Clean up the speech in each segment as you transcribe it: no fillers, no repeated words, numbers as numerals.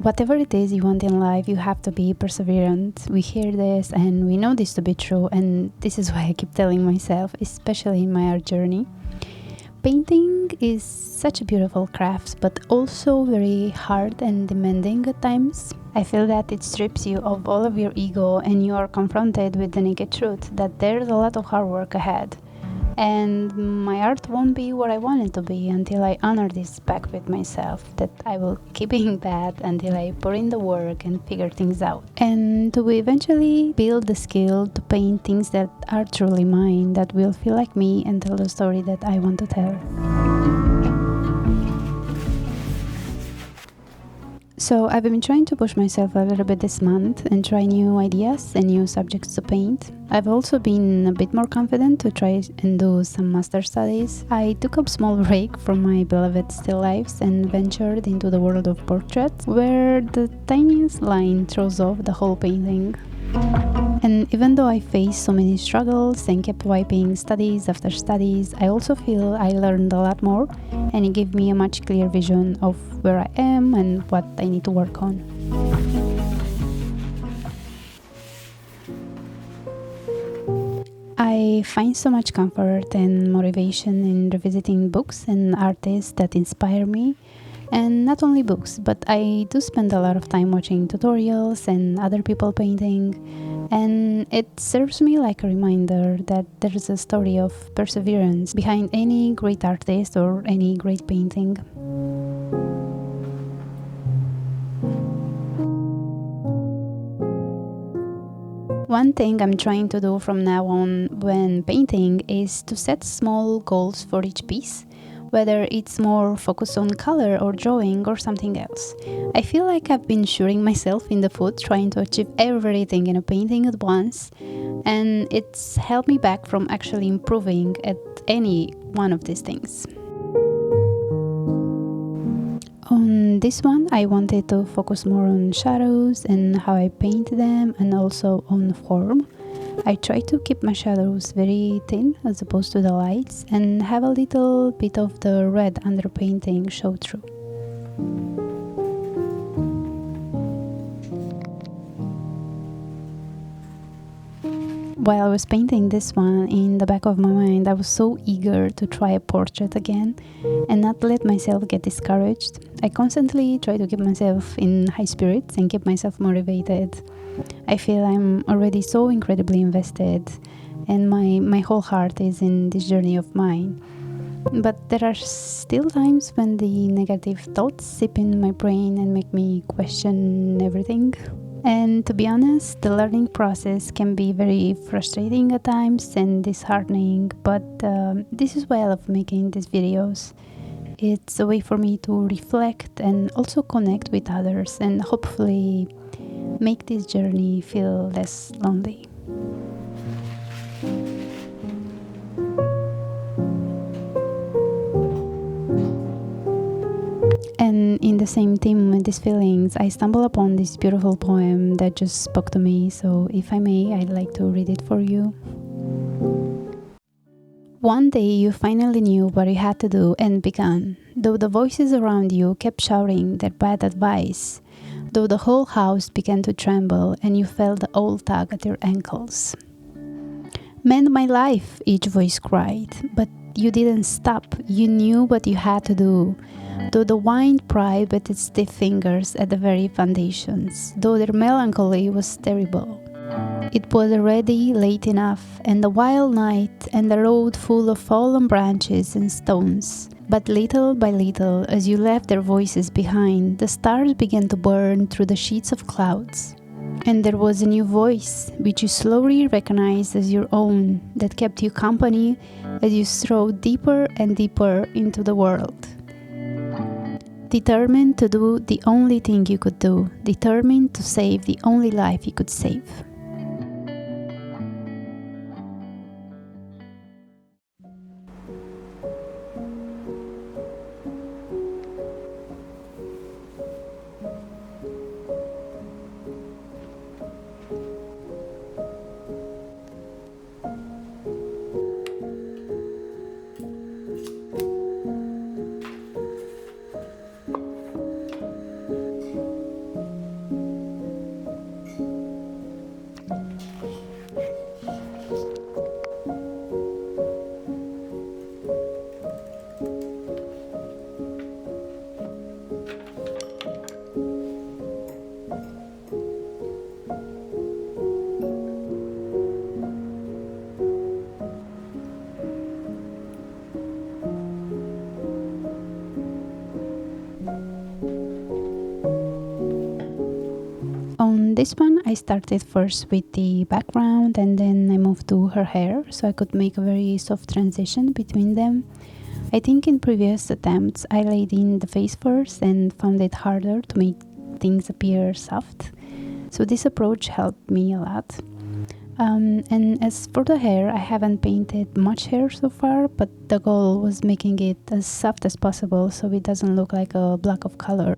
Whatever it is you want in life, you have to be perseverant. We hear this and we know this to be true, and this is why I keep telling myself, especially in my art journey. Painting is such a beautiful craft, but also very hard and demanding at times. I feel that it strips you of all of your ego and you are confronted with the naked truth that there's a lot of hard work ahead. And my art won't be what I want it to be until I honor this pact with myself, that I will keep being bad until I put in the work and figure things out. And to eventually build the skill to paint things that are truly mine, that will feel like me and tell the story that I want to tell. So I've been trying to push myself a little bit this month and try new ideas and new subjects to paint. I've also been a bit more confident to try and do some master studies. I took a small break from my beloved still lifes and ventured into the world of portraits, where the tiniest line throws off the whole painting. And even though I faced so many struggles and kept wiping studies after studies, I also feel I learned a lot more, and it gave me a much clearer vision of where I am and what I need to work on. I find so much comfort and motivation in revisiting books and artists that inspire me. And not only books, but I do spend a lot of time watching tutorials and other people painting, and it serves me like a reminder that there is a story of perseverance behind any great artist or any great painting. One thing I'm trying to do from now on when painting is to set small goals for each piece, whether it's more focused on color or drawing or something else. I feel like I've been shooting myself in the foot trying to achieve everything in a painting at once, and it's held me back from actually improving at any one of these things. On this one, I wanted to focus more on shadows and how I paint them, and also on form. I try to keep my shadows very thin as opposed to the lights, and have a little bit of the red underpainting show through. While I was painting this one, in the back of my mind, I was so eager to try a portrait again and not let myself get discouraged. I constantly try to keep myself in high spirits and keep myself motivated. I feel I'm already so incredibly invested, and my whole heart is in this journey of mine. But there are still times when the negative thoughts seep in my brain and make me question everything. And to be honest, the learning process can be very frustrating at times and disheartening, but this is why I love making these videos. It's a way for me to reflect and also connect with others, and hopefully make this journey feel less lonely. And in the same theme with these feelings, I stumbled upon this beautiful poem that just spoke to me, so if I may, I'd like to read it for you. One day you finally knew what you had to do and began, though the voices around you kept shouting their bad advice, though the whole house began to tremble and you felt the old tug at your ankles. "Mend my life," each voice cried, but you didn't stop. You knew what you had to do, though the wind pried with its stiff fingers at the very foundations, though their melancholy was terrible. It was already late enough, and the wild night, and the road full of fallen branches and stones. But little by little, as you left their voices behind, the stars began to burn through the sheets of clouds. And there was a new voice, which you slowly recognized as your own, that kept you company as you strode deeper and deeper into the world. Determined to do the only thing you could do, determined to save the only life you could save. this one I started first with the background and then I moved to her hair so I could make a very soft transition between them. I think in previous attempts I laid in the face first and found it harder to make things appear soft. So this approach helped me a lot. And as for the hair, I haven't painted much hair so far, but the goal was making it as soft as possible so it doesn't look like a block of color.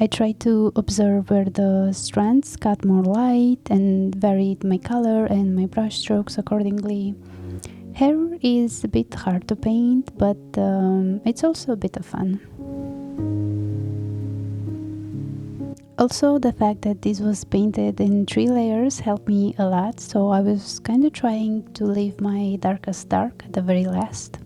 I tried to observe where the strands got more light and varied my color and my brush strokes accordingly. Hair is a bit hard to paint, but it's also a bit of fun. Also, the fact that this was painted in 3 layers helped me a lot, so I was kind of trying to leave my darkest dark at the very last.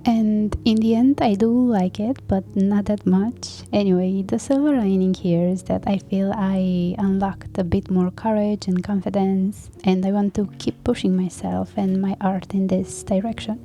And in the end, I do like it, but not that much. Anyway, the silver lining here is that I feel I unlocked a bit more courage and confidence, and I want to keep pushing myself and my art in this direction.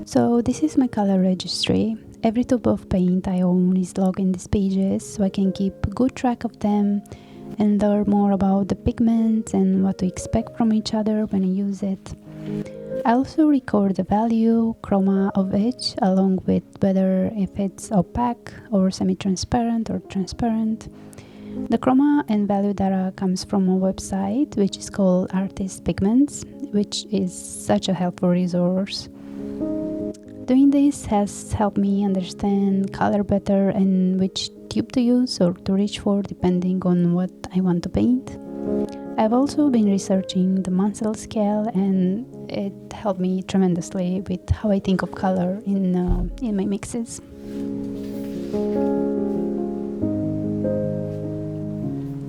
So this is my color registry. Every tube of paint I own is logged in these pages so I can keep good track of them and learn more about the pigments and what to expect from each other when I use it. I also record the value, chroma of each, along with whether if it's opaque or semi-transparent or transparent. The chroma and value data comes from a website which is called Artist Pigments, which is such a helpful resource. Doing this has helped me understand color better and which tube to use or to reach for depending on what I want to paint. I've also been researching the Munsell scale and it helped me tremendously with how I think of color in my mixes.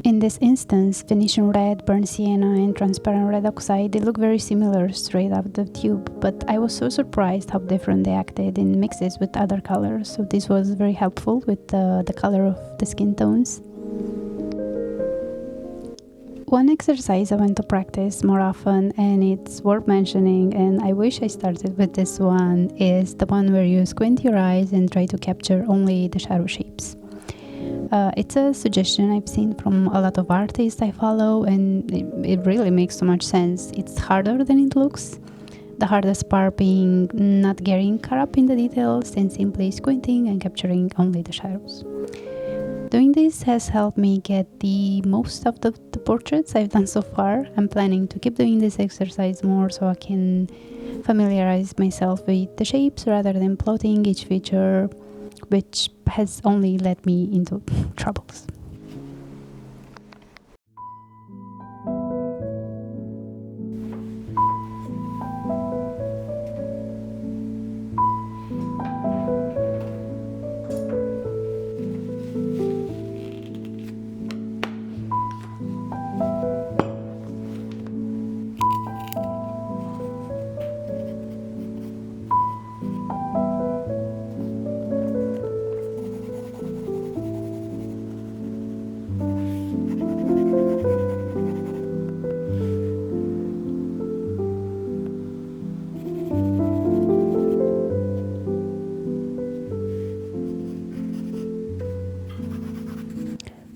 In this instance, Venetian red, burnt sienna, and transparent red oxide, they look very similar straight out of the tube, but I was so surprised how different they acted in mixes with other colors, so this was very helpful with the color of the skin tones. One exercise I want to practice more often, and it's worth mentioning, and I wish I started with this one, is the one where you squint your eyes and try to capture only the shadow shapes. It's a suggestion I've seen from a lot of artists I follow, and it really makes so much sense. It's harder than it looks. The hardest part being not getting caught up in the details and simply squinting and capturing only the shadows. Doing this has helped me get the most of the portraits I've done so far. I'm planning to keep doing this exercise more so I can familiarize myself with the shapes rather than plotting each feature, which has only led me into troubles.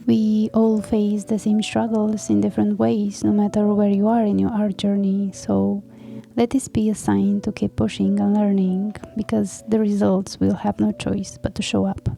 We all face the same struggles in different ways, no matter where you are in your art journey. So let this be a sign to keep pushing and learning, because the results will have no choice but to show up.